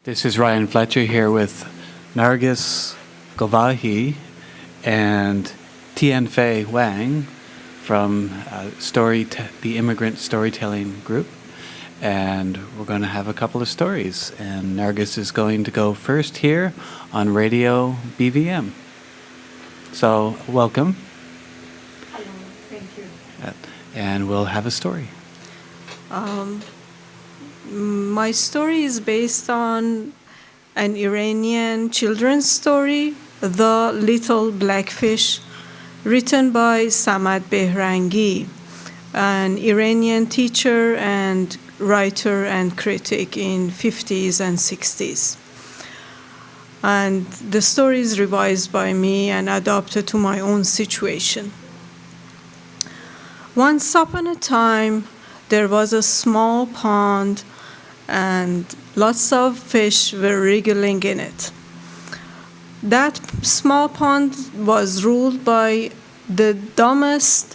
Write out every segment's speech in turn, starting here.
This is Ryan Fletcher here with Narges, Gohavi, and Tianfei Wang from the Immigrant Storytelling Group. And we're going to have a couple of stories. And Narges is going to go first here on Radio BVM. So, welcome. Hello, thank you. And we'll have a story. My story is based on an Iranian children's story, The Little Blackfish, written by Samad Behrangi, an Iranian teacher and writer and critic in 50s and 60s. And the story is revised by me and adapted to my own situation. Once upon a time, there was a small pond and lots of fish were wriggling in it. That small pond was ruled by the dumbest,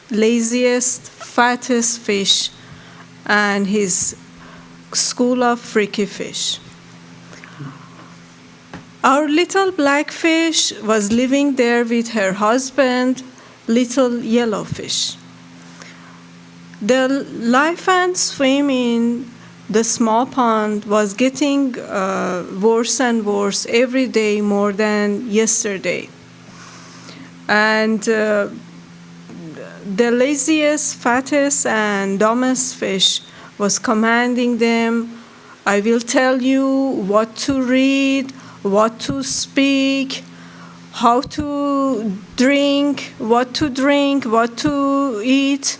laziest, fattest fish and his school of freaky fish. Our little blackfish was living there with her husband, little yellowfish. The life and swim in the small pond was getting worse and worse every day, more than yesterday. And the laziest, fattest, and dumbest fish was commanding them, I will tell you what to read, what to speak, how to drink, what to eat,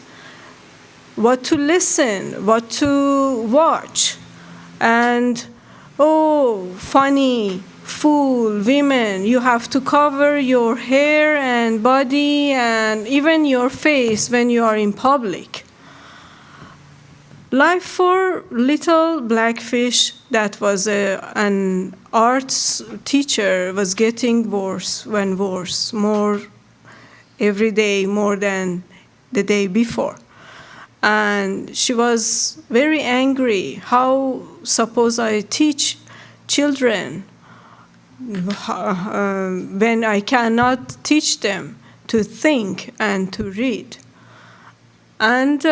what to listen, what to watch. And, oh, funny, fool, women, you have to cover your hair and body and even your face when you are in public. Life for little blackfish that was an arts teacher was getting worse and worse, more every day, more than the day before. And she was very angry. How suppose I teach children when I cannot teach them to think and to read? And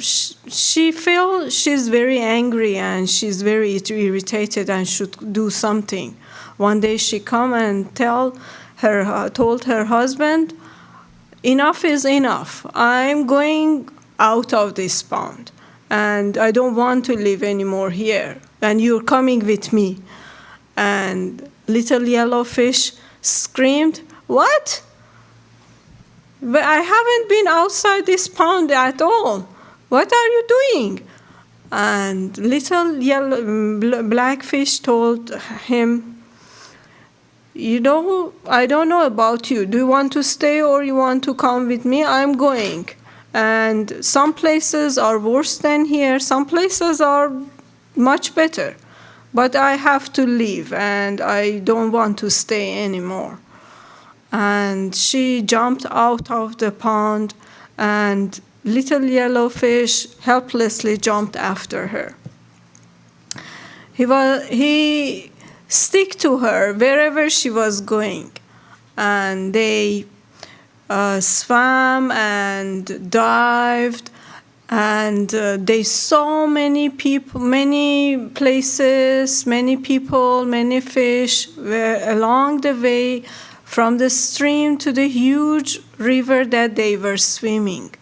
she feels she's very angry and she's very irritated and should do something. One day she come and told her husband, enough is enough. I'm going out of this pond and I don't want to live anymore here and you're coming with me. And little yellowfish screamed, what? But I haven't been outside this pond at all. What are you doing? And little blackfish told him, I don't know about you. Do you want to stay or you want to come with me? I'm going. And some places are worse than here. Some places are much better. But I have to leave and I don't want to stay anymore. And she jumped out of the pond and little yellowfish helplessly jumped after her. He stuck to her wherever she was going. And they swam and dived, and they saw many people, many places, many people, many fish along the way from the stream to the huge river that they were swimming.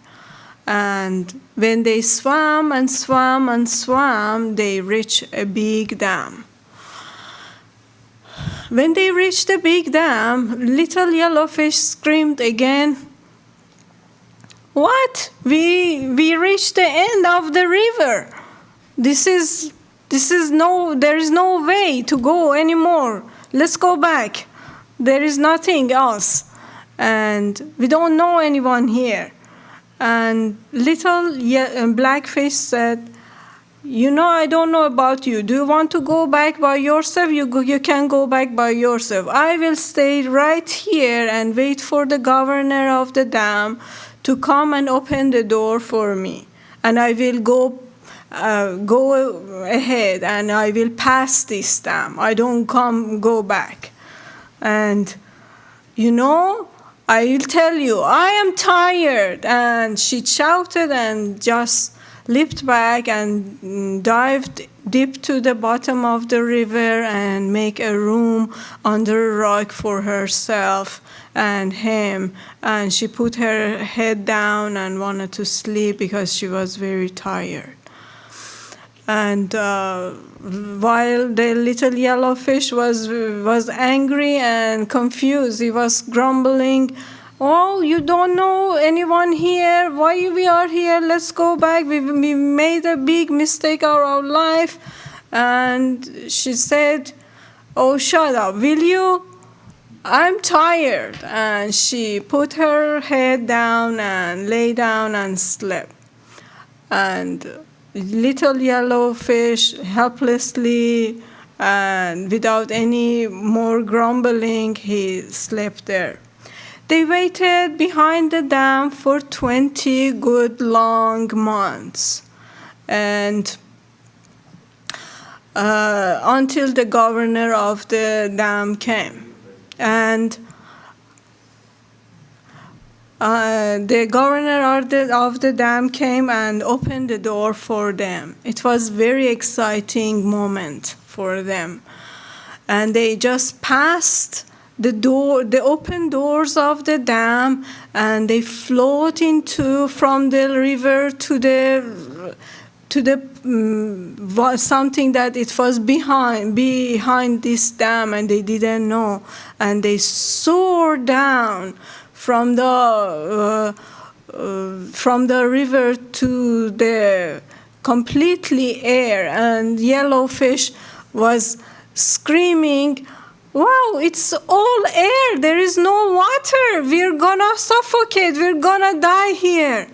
And when they swam and swam and swam, they reached a big dam. When they reached the big dam, little yellowfish screamed again, what? We reached the end of the river. There is no way to go anymore. Let's go back. There is nothing else. And we don't know anyone here. And little blackfish said, I don't know about you. Do you want to go back by yourself? You can go back by yourself. I will stay right here and wait for the governor of the dam to come and open the door for me. And I will go go ahead and I will pass this dam. I don't go back. And, I will tell you, I am tired. And she shouted and just leaped back and dived deep to the bottom of the river and make a room under a rock for herself and him. And she put her head down and wanted to sleep because she was very tired. And while the little yellow fish was angry and confused, he was grumbling, "Oh, you don't know anyone here. Why we are here? Let's go back. We made a big mistake of our life." And she said, "Oh, shut up, will you? I'm tired." And she put her head down and lay down and slept. And little yellow fish helplessly and without any more grumbling, he slept there. They waited behind the dam for 20 good long months, and until the governor of the dam came. And the governor of the dam came and opened the door for them. It was a very exciting moment for them. And they just passed the open doors of the dam, and they float from the river to the something that it was behind this dam, and they didn't know. And they soared down from the river to the completely air, and yellowfish was screaming, "Wow, it's all air, there is no water, we're gonna suffocate, we're gonna die here."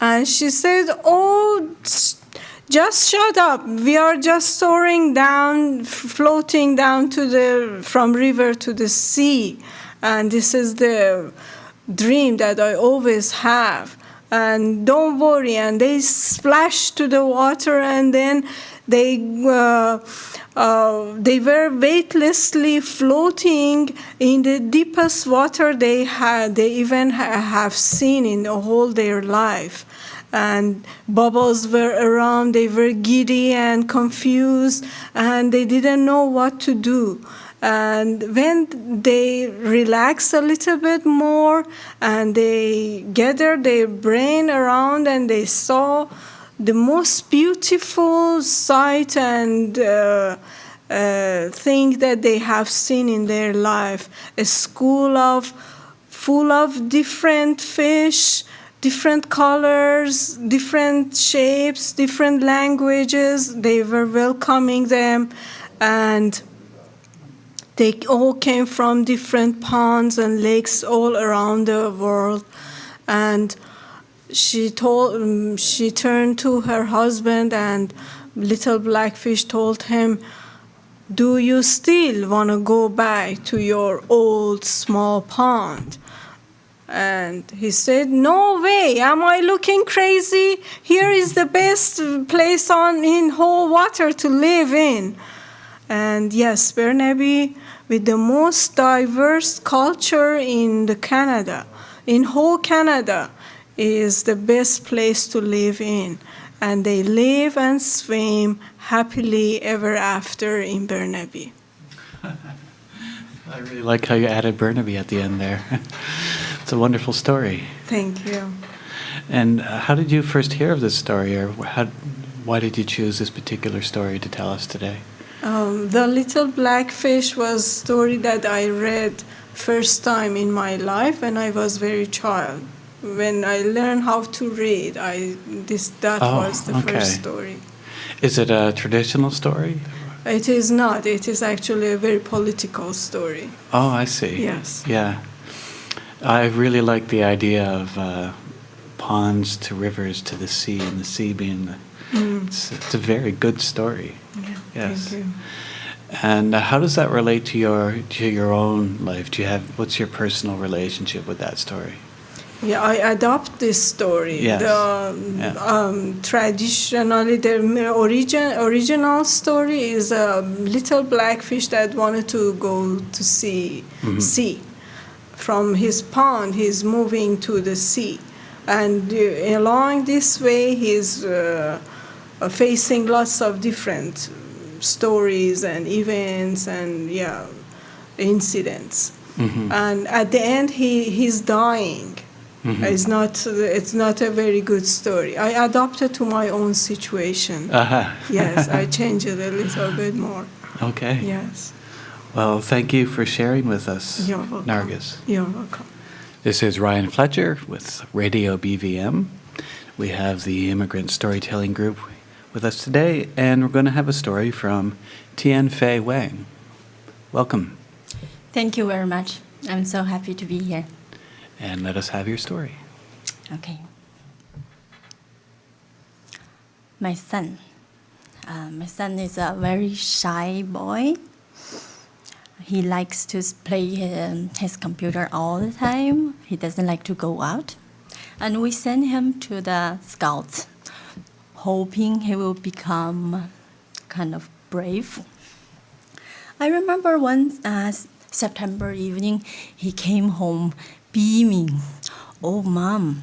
And she said, "Oh, just shut up, we are just soaring down, floating down from river to the sea, and this is the dream that I always have, and don't worry." And they splashed to the water, and then they were weightlessly floating in the deepest water they even have seen in all their life. And bubbles were around, they were giddy and confused, and they didn't know what to do. And when they relaxed a little bit more and they gathered their brain around, and they saw the most beautiful sight and thing that they have seen in their life, a school full of different fish, different colors, different shapes, different languages. They were welcoming them, and they all came from different ponds and lakes all around the world. And she turned to her husband, and little blackfish told him, "Do you still want to go back to your old small pond?" And he said, "No way, am I looking crazy? Here is the best place in whole water to live in." And yes, Burnaby, with the most diverse culture in whole Canada, is the best place to live in. And they live and swim happily ever after in Burnaby. I really like how you added Burnaby at the end there. It's a wonderful story. Thank you. And how did you first hear of this story, or why did you choose this particular story to tell us today? The Little Blackfish was a story that I read first time in my life when I was very child. When I learned how to read, that was the first story. Is it a traditional story? It is not. It is actually a very political story. Oh, I see. Yes. Yeah. I really like the idea of ponds to rivers to the sea, and the sea being it's a very good story. Yeah, yes. Thank you. And how does that relate to your own life? What's your personal relationship with that story? Yeah, I adopt this story. Yes. Traditionally, the original story is a little black fish that wanted to go to sea. From his pond, he's moving to the sea. And along this way, he's facing lots of different stories and events and, incidents. And at the end, he's dying. It's not a very good story. I adapted to my own situation. Yes, I changed it a little bit more. Okay. Yes. Well, thank you for sharing with us, You're welcome. Narges. You're welcome. This is Ryan Fletcher with Radio BVM. We have the Immigrant Storytelling Group with us today, and we're going to have a story from Tianfei Wang. Welcome, Thank you very much. I'm so happy to be here. and let us have your story. Okay. My son. My son is a very shy boy. He likes to play his computer all the time. He doesn't like to go out. And we send him to the scouts, hoping he will become kind of brave. I remember one September evening, he came home beaming. Oh, Mom,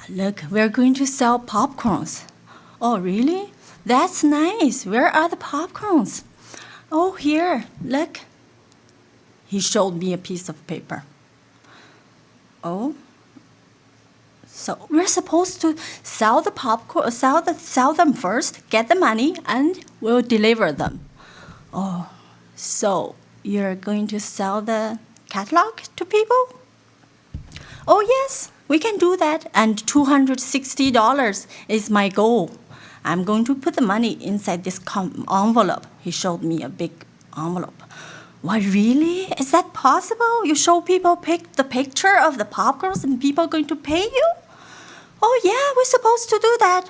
look, we're going to sell popcorns. Oh, really? That's nice. Where are the popcorns? Oh, here, look. He showed me a piece of paper. Oh, so we're supposed to sell the popcorn, sell them first, get the money, and we'll deliver them. Oh, so you're going to sell the catalog to people? Oh, yes, we can do that, and $260 is my goal. I'm going to put the money inside this envelope. He showed me a big envelope. What, really? Is that possible? You show people the picture of the popcorns and people are going to pay you? Oh, yeah, we're supposed to do that.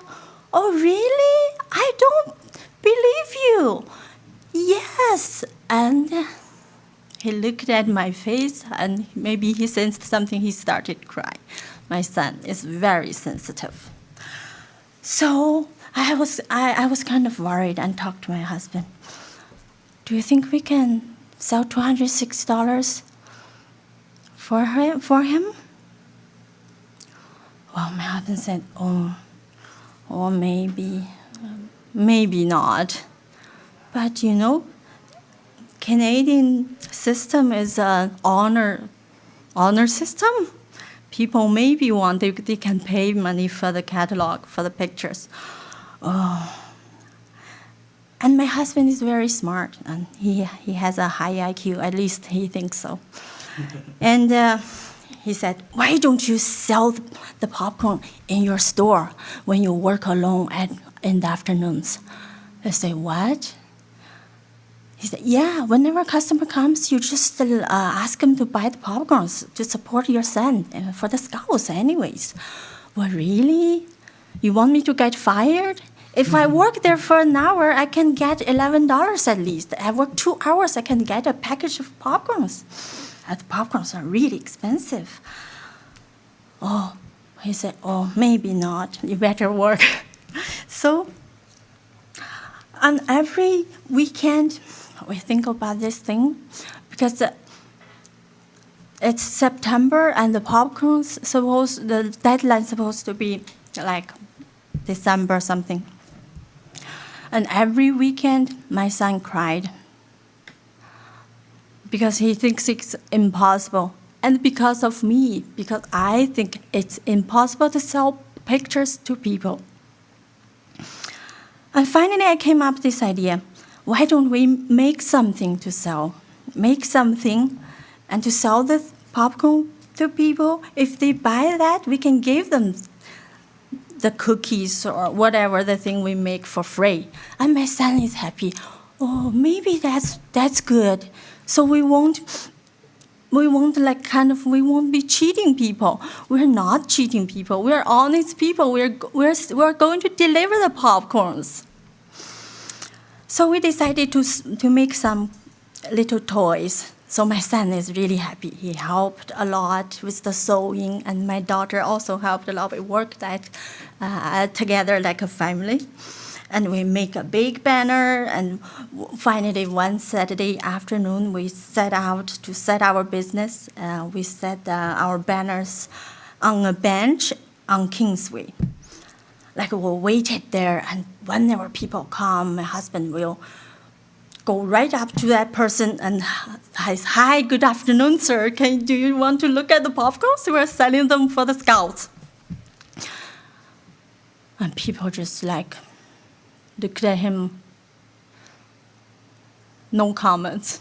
Oh, really? I don't believe you. Yes. And he looked at my face and maybe he sensed something. He started crying. My son is very sensitive. So I was kind of worried and talked to my husband. Do you think we can sell $206 for him? Well, my husband said, oh, maybe not. But Canadian system is an honor system. People maybe they can pay money for the catalog, for the pictures. Oh. And my husband is very smart, and he has a high IQ, at least he thinks so. And he said, why don't you sell the popcorn in your store when you work alone in the afternoons? I say, what? He said, yeah, whenever a customer comes, you just ask him to buy the popcorns to support your son for the scouts anyways. Well, really? You want me to get fired? If I work there for an hour, I can get $11 at least. I work 2 hours, I can get a package of popcorns. And the popcorns are really expensive. Oh, he said, oh, maybe not. You better work. So on every weekend, we think about this thing because it's September and the the deadline's supposed to be like December something. And every weekend, my son cried because he thinks it's impossible. And because of me, because I think it's impossible to sell pictures to people. And finally, I came up with this idea. Why don't we make something to sell? Make something and to sell the popcorn to people. If they buy that, we can give them the cookies or whatever the thing we make for free. And my son is happy. Oh, maybe that's good. So we won't be cheating people. We're not cheating people. We're honest people. We're going to deliver the popcorns. So we decided to make some little toys So my son is really happy. He helped a lot with the sewing, and my daughter also helped a lot. We worked together like a family. And we make a big banner, and finally one Saturday afternoon, we set out to set our business. We set our banners on a bench on Kingsway. Like we waited there, and whenever people come, my husband will go right up to that person and says, "Hi, good afternoon, sir. Do you want to look at the popcorns? We're selling them for the scouts." And people just like looked at him, no comments.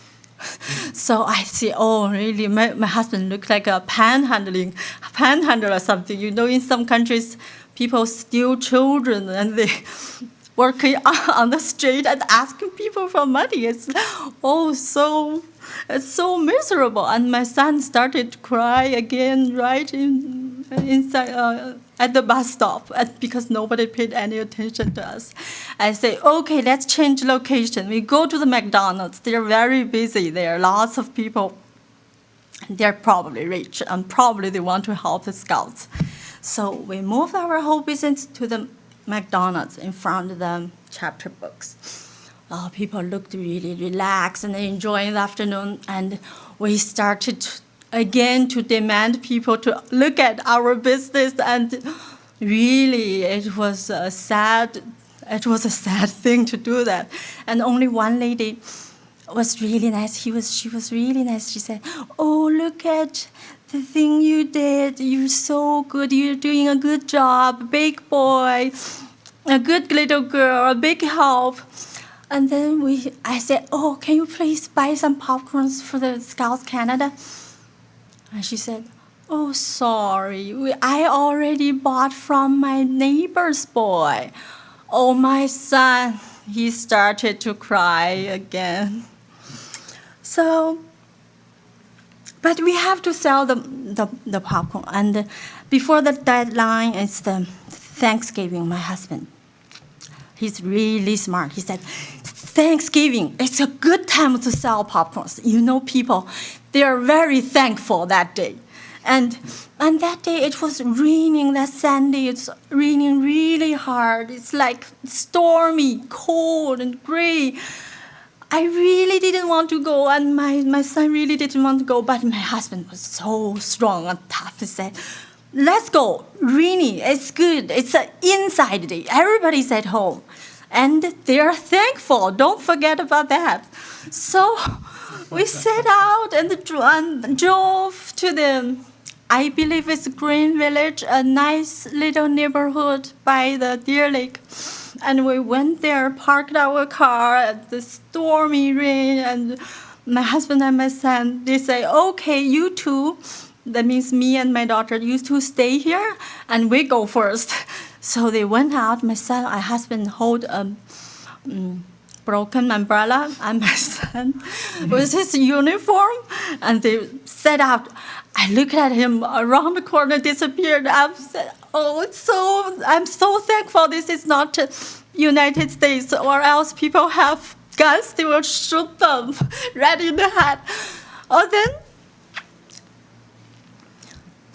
So I see, oh, really? My husband looked like a panhandler or something. You know, in some countries, people steal children and they working on the street and asking people for money. It's so miserable. And my son started to cry again right inside at the bus stop, because nobody paid any attention to us. I say, okay, let's change location. We go to the McDonald's. They're very busy there. Lots of people. They're probably rich, and probably they want to help the scouts. So we moved our whole business to the McDonald's in front of the chapter books. People looked really relaxed and enjoying the afternoon, and we started again to demand people to look at our business, and really it was a sad thing to do that. And only one lady was really nice. She was really nice. She said, "Oh, look at the thing you did. You're so good. You're doing a good job. Big boy, a good little girl, a big help." And then I said, "Oh, can you please buy some popcorns for the Scouts Canada?" And she said, "Oh, sorry. I already bought from my neighbor's boy." Oh, my son, he started to cry again. So, but we have to sell the popcorn. And before the deadline, it's the Thanksgiving, my husband. He's really smart. He said, "Thanksgiving, it's a good time to sell popcorns." You know, people, they are very thankful that day. And that day it was raining, that Sunday, it's raining really hard. It's like stormy, cold, and gray. I really didn't want to go, and my son really didn't want to go, but my husband was so strong and tough. He said, "Let's go. Rainy, it's good. It's an inside day. Everybody's at home. And they're thankful. Don't forget about that." So we set out and drove to I believe it's Green Village, a nice little neighborhood by the Deer Lake. And we went there, parked our car at the stormy rain, and my husband and my son, they say, "Okay, you two," that means me and my daughter, "you two stay here, and we go first." So they went out. My husband hold a broken umbrella, and my son with his uniform, and they set out. I looked at him around the corner, disappeared. I said, "Oh, I'm so thankful this is not United States, or else people have guns, they will shoot them right in the head."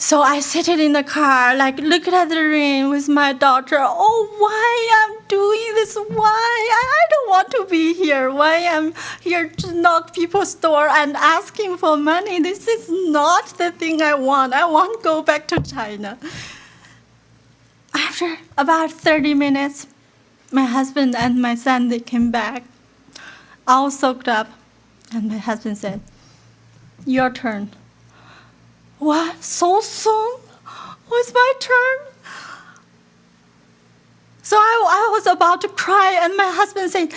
So I sit in the car, like looking at the rain with my daughter. "Oh, why I'm doing this? Why? I don't want to be here. Why I'm here to knock people's door and asking for money? This is not the thing I want. I want to go back to China." After about 30 minutes, my husband and my son, they came back, all soaked up. And my husband said, "Your turn." "What? So soon? Oh, it's my turn?" So I was about to cry, and my husband said,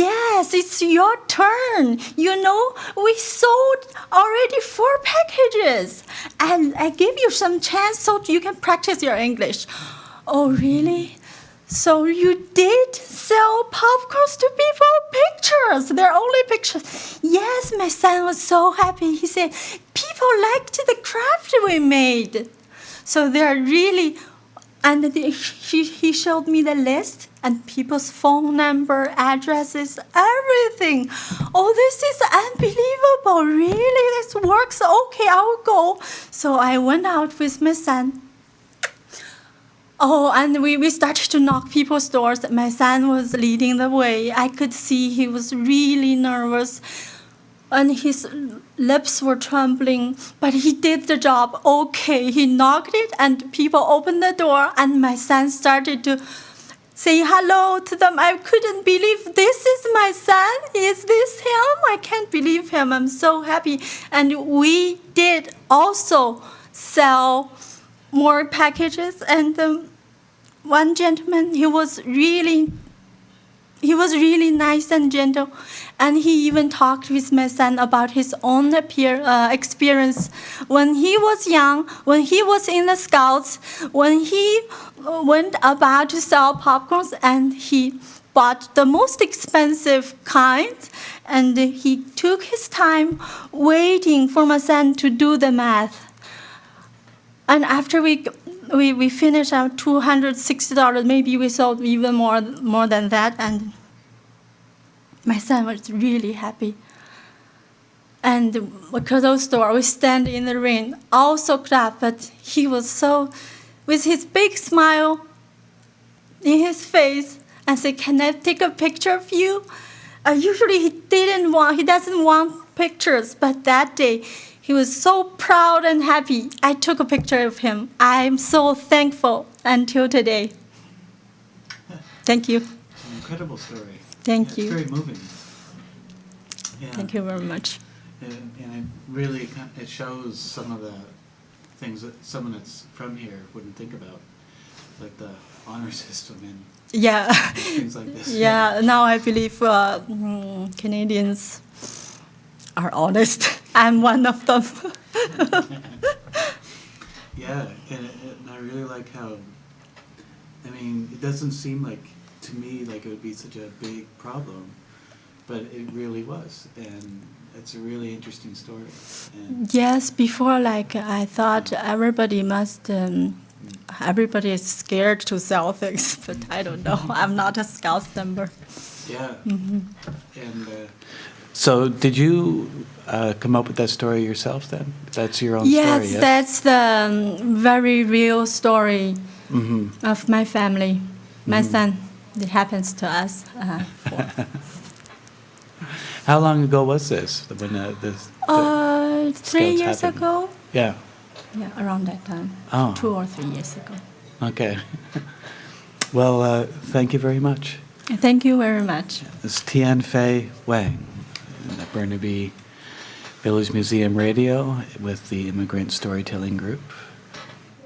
"Yes, it's your turn. You know, we sold already 4 packages, and I gave you some chance so you can practice your English." "Oh, really? So you did sell popcorns to people? Pictures? They're only pictures." "Yes," my son was so happy. He said, "People liked the craft we made." So they're really, and he showed me the list, and people's phone number, addresses, everything. Oh, this is unbelievable. Really, this works. Okay, I will go. So I went out with my son. Oh, and we started to knock people's doors. My son was leading the way. I could see he was really nervous, and his lips were trembling, but he did the job okay. He knocked it, and people opened the door, and my son started to say hello to them. I couldn't believe this is my son. Is this him? I can't believe him. I'm so happy. And we did also sell more packages, and one gentleman, he was really nice and gentle, and he even talked with my son about his own experience when he was young, when he was in the Scouts, when he went about to sell popcorns, and he bought the most expensive kind, and he took his time waiting for my son to do the math. And after we finished our $260, maybe we sold even more than that, and my son was really happy. And the clothes store, we stand in the rain, all soaked up, but he was so, with his big smile in his face, and said, "Can I take a picture of you?" Usually he doesn't want pictures, but that day, he was so proud and happy. I took a picture of him. I'm so thankful until today. Thank you. It's an incredible story. Thank you. It's very moving. Yeah. Thank you very much. And it really it shows some of the things that someone that's from here wouldn't think about, like the honor system and Yeah. things like this. Yeah. Now I believe Canadians are honest. I'm one of them. Yeah, and I really like how, I mean, it doesn't seem like, to me, like it would be such a big problem, but it really was, and it's a really interesting story. And Yes, before, like, I thought everybody everybody is scared to sell things, but I don't know. I'm not a Scouts member. yeah, and so did you come up with that story yourself then? That's your own Yes, story, yes? that's the very real story of my family. My son, it happens to us. How long ago was this? When the 3 Scouts years happened? ago. Yeah. Yeah, around that time. Oh. 2 or 3 years ago. Okay. Well, thank you very much. Thank you very much. It's Tianfei Wang in the Burnaby Village Museum Radio with the Immigrant Storytelling Group.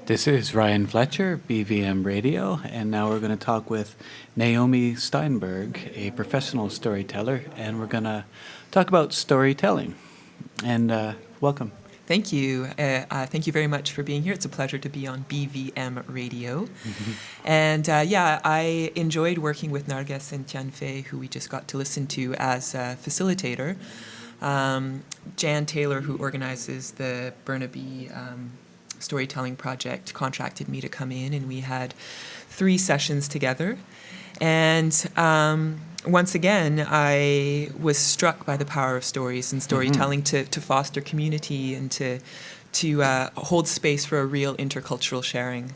This is Ryan Fletcher, BVM Radio, and now we're going to talk with Naomi Steinberg, a professional storyteller, and we're going to talk about storytelling. And welcome. Thank you. Thank you very much for being here. It's a pleasure to be on BVM Radio. And I enjoyed working with Narges and Tianfei, who we just got to listen to as a facilitator. Jan Taylor, who organizes the Burnaby Storytelling Project, contracted me to come in, and we had 3 sessions together. And once again, I was struck by the power of stories and storytelling to foster community and to hold space for a real intercultural sharing.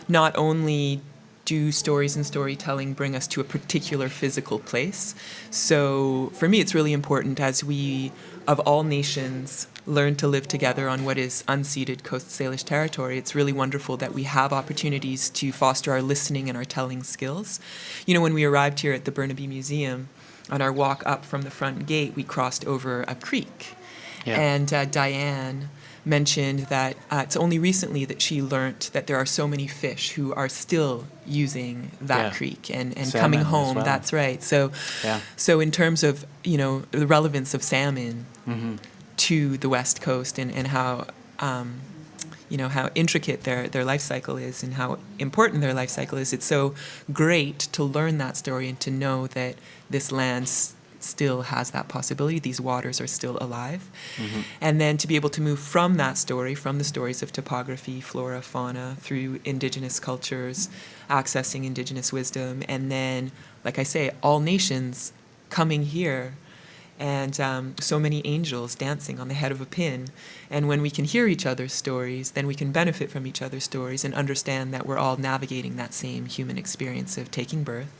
Not only do stories and storytelling bring us to a particular physical place, so for me it's really important as we, of all nations, learn to live together on what is unceded Coast Salish territory. It's really wonderful that we have opportunities to foster our listening and our telling skills. You know, when we arrived here at the Burnaby Museum, on our walk up from the front gate, we crossed over a creek. Yeah. And Diane mentioned that it's only recently that she learnt that there are so many fish who are still using that creek and coming home. Well. That's right. So, so in terms of, you know, the relevance of salmon to the West Coast and how, you know, how intricate their life cycle is and how important their life cycle is, it's so great to learn that story and to know that this land still has that possibility. These waters are still alive. And then to be able to move from that story, from the stories of topography, flora, fauna, through indigenous cultures, accessing indigenous wisdom, and then, like I say, all nations coming here, and so many angels dancing on the head of a pin. And when we can hear each other's stories, then we can benefit from each other's stories and understand that we're all navigating that same human experience of taking birth,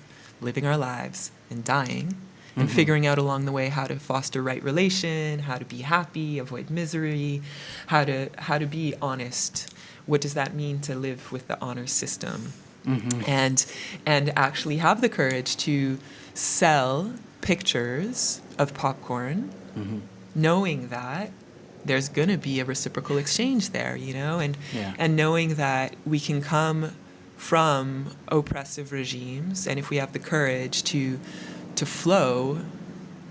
living our lives, and dying, and figuring out along the way how to foster right relation, how to be happy, avoid misery, how to be honest. What does that mean to live with the honor system? And actually have the courage to sell pictures of popcorn, knowing that there's going to be a reciprocal exchange there, you know, and knowing that we can come from oppressive regimes, and if we have the courage to flow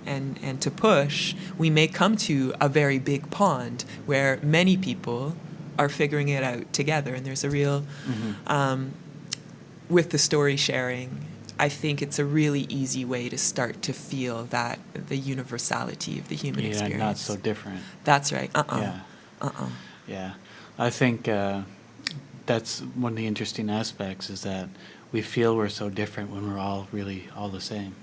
and to push, we may come to a very big pond where many people are figuring it out together. And there's a real, with the story sharing, I think it's a really easy way to start to feel that the universality of the human experience. Not so different. That's right. Yeah. I think that's one of the interesting aspects, is that we feel we're so different when we're all really all the same.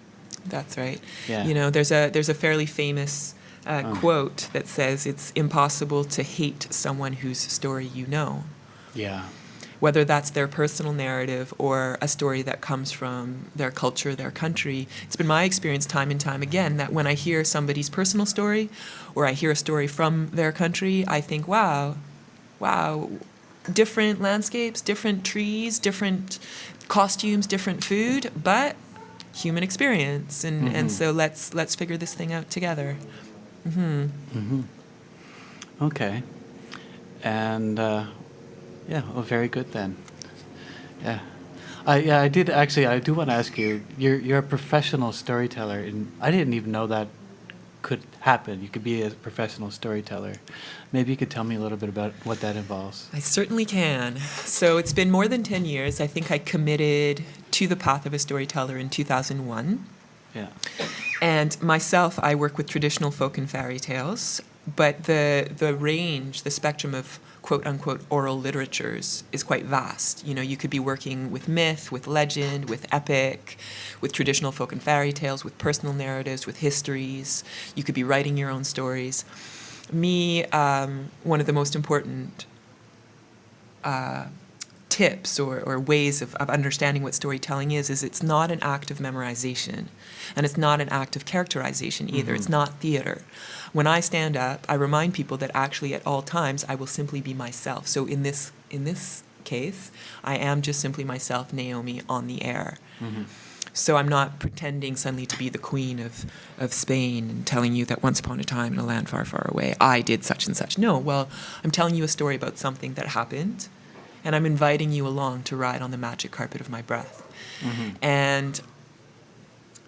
That's right. Yeah. You know, there's a fairly famous quote that says it's impossible to hate someone whose story you know. Yeah. Whether that's their personal narrative or a story that comes from their culture, their country. It's been my experience time and time again that when I hear somebody's personal story or I hear a story from their country, I think, wow, different landscapes, different trees, different costumes, different food, but human experience. And so let's figure this thing out together. Okay. And very good then. Yeah. I do want to ask you, you're a professional storyteller, and I didn't even know that could happen. You could be a professional storyteller. Maybe you could tell me a little bit about what that involves. I certainly can. So it's been more than 10 years. I think I committed to the path of a storyteller in 2001. Yeah. And myself, I work with traditional folk and fairy tales, but the range, the spectrum of quote-unquote oral literatures is quite vast. You know, you could be working with myth, with legend, with epic, with traditional folk and fairy tales, with personal narratives, with histories. You could be writing your own stories. Me, one of the most important tips or ways of understanding what storytelling is it's not an act of memorization, and it's not an act of characterization either. It's not theater. When I stand up, I remind people that actually at all times I will simply be myself. So in this case, I am just simply myself, Naomi, on the air. So I'm not pretending suddenly to be the queen of Spain and telling you that once upon a time in a land far, far away, I did such and such. No, well, I'm telling you a story about something that happened, and I'm inviting you along to ride on the magic carpet of my breath. And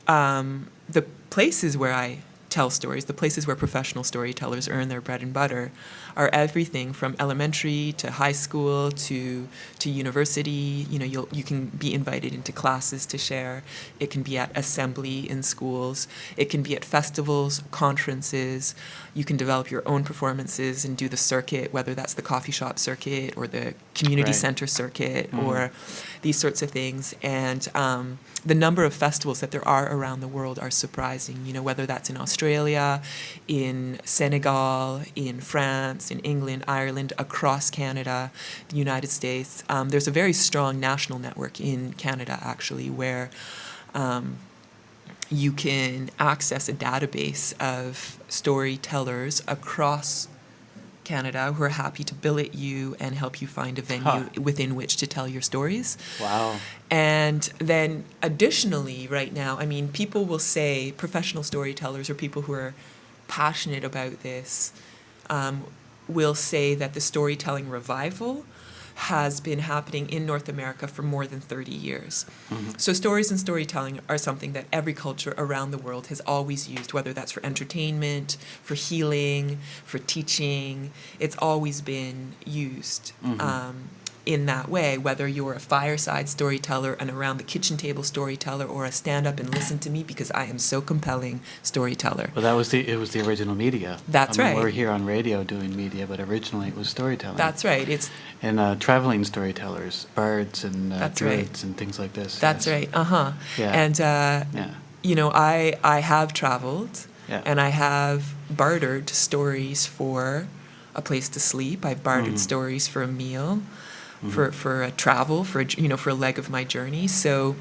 the places where I tell stories, the places where professional storytellers earn their bread and butter, are everything from elementary to high school to university. You know, you can be invited into classes to share. It can be at assembly in schools. It can be at festivals, conferences. You can develop your own performances and do the circuit, whether that's the coffee shop circuit or the community center circuit or these sorts of things. And the number of festivals that there are around the world are surprising. You know, whether that's in Australia, in Senegal, in France, in England, Ireland, across Canada, the United States. There's a very strong national network in Canada, actually, where you can access a database of storytellers across Canada who are happy to billet you and help you find a venue within which to tell your stories. Wow. And then additionally, right now, I mean, people will say, professional storytellers or people who are passionate about this will say that the storytelling revival has been happening in North America for more than 30 years. So stories and storytelling are something that every culture around the world has always used, whether that's for entertainment, for healing, for teaching. It's always been used. in that way, whether you're a fireside storyteller, an around the kitchen table storyteller, or a stand up and listen to me because I am so compelling storyteller. Well, it was the original media. That's right. We're here on radio doing media, but originally it was storytelling. That's right. It's and traveling storytellers, bards and That's druids right. and things like this. That's yes. right. Uh-huh. Yeah. And Yeah. you know, I have traveled, Yeah. and I have bartered stories for a place to sleep. I've bartered stories for a meal, for a travel, for for a leg of my journey. So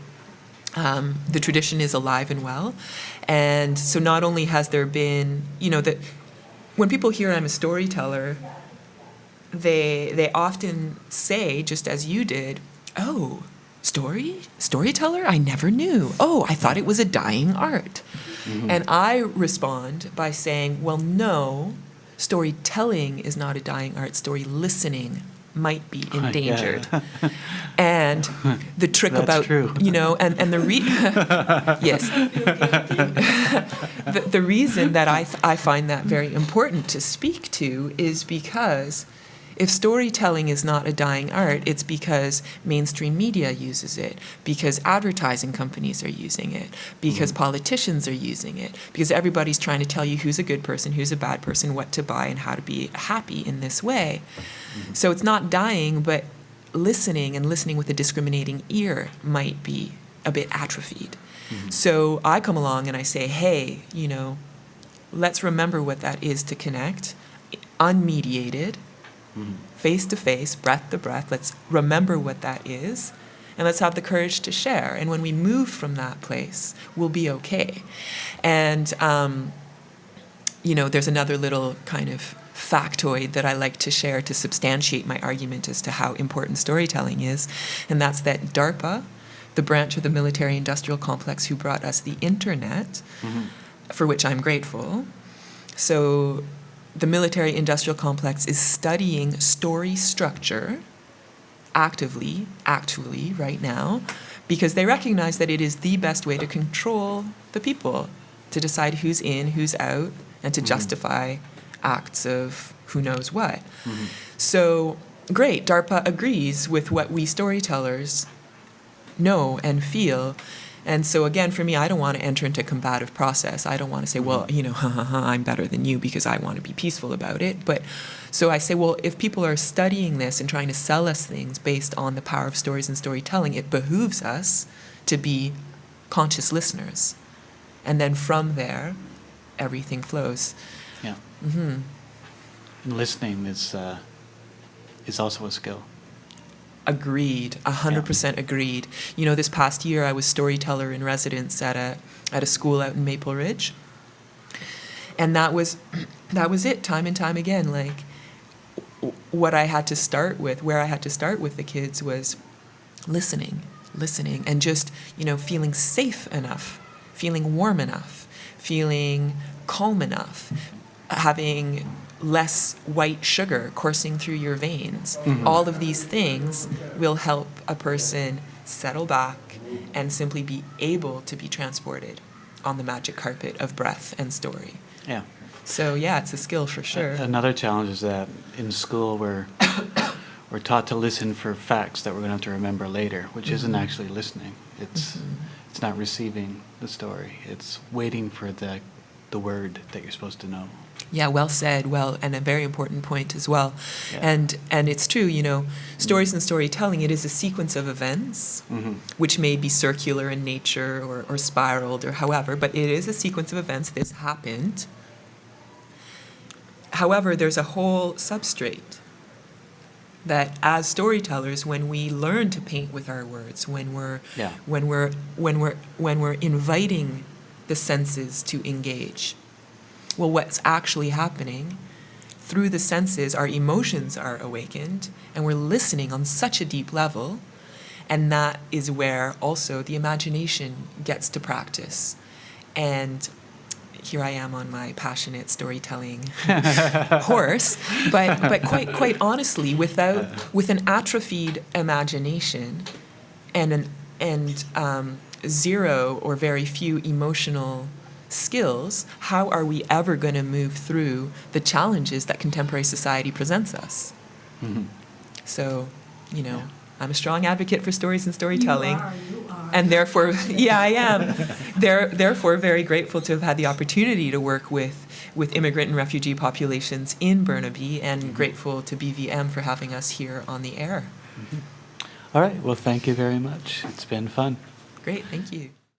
the tradition is alive and well, and so not only has there been, that when people hear I'm a storyteller, they often say, just as you did, "Oh, storyteller? I never knew. Oh, I thought it was a dying art." And I respond by saying, well, no, storytelling is not a dying art. Story listening might be endangered. And the trick That's about, true. and the yes, the reason that I find that very important to speak to is because if storytelling is not a dying art, it's because mainstream media uses it, because advertising companies are using it, because politicians are using it, because everybody's trying to tell you who's a good person, who's a bad person, what to buy, and how to be happy in this way. So it's not dying, but listening, and listening with a discriminating ear, might be a bit atrophied. So I come along and I say, hey, let's remember what that is to connect, unmediated, face to face, breath to breath. Let's remember what that is, and let's have the courage to share. And when we move from that place, we'll be okay. And, there's another little kind of factoid that I like to share to substantiate my argument as to how important storytelling is, and that's that DARPA, the branch of the military-industrial complex who brought us the internet, for which I'm grateful. So the military-industrial complex is studying story structure actively, actually, right now, because they recognize that it is the best way to control the people, to decide who's in, who's out, and to justify acts of who knows what. So, great, DARPA agrees with what we storytellers know and feel. And so again, for me, I don't want to enter into a combative process. I don't want to say, well, I'm better than you because I want to be peaceful about it. But so I say, well, if people are studying this and trying to sell us things based on the power of stories and storytelling, it behooves us to be conscious listeners. And then from there, everything flows. Yeah. And listening is also a skill. Agreed, 100% agreed. This past year I was storyteller in residence at a school out in Maple Ridge, and that was it, time and time again. Like, what I had to start with, where I had to start with the kids was listening, and just feeling safe enough, feeling warm enough, feeling calm enough, having less white sugar coursing through your veins. All of these things will help a person settle back and simply be able to be transported on the magic carpet of breath and story. Yeah. So yeah, it's a skill for sure. Another challenge is that in school we're taught to listen for facts that we're going to have to remember later, which isn't actually listening. It's not receiving the story. It's waiting for the word that you're supposed to know. Yeah, well said. Well, and a very important point as well. Yeah. And it's true, stories and storytelling, it is a sequence of events, which may be circular in nature or spiraled or however, but it is a sequence of events. This happened. However, there's a whole substrate that as storytellers, when we learn to paint with our words, when we're inviting the senses to engage, well, what's actually happening through the senses, our emotions are awakened, and we're listening on such a deep level, and that is where also the imagination gets to practice. And here I am on my passionate storytelling horse, but quite honestly, with an atrophied imagination and zero or very few emotional skills, how are we ever going to move through the challenges that contemporary society presents us? So, I'm a strong advocate for stories and storytelling. You are. And therefore, yeah, I am. Therefore, very grateful to have had the opportunity to work with immigrant and refugee populations in Burnaby, and grateful to BVM for having us here on the air. All right. Well, thank you very much. It's been fun. Great, thank you.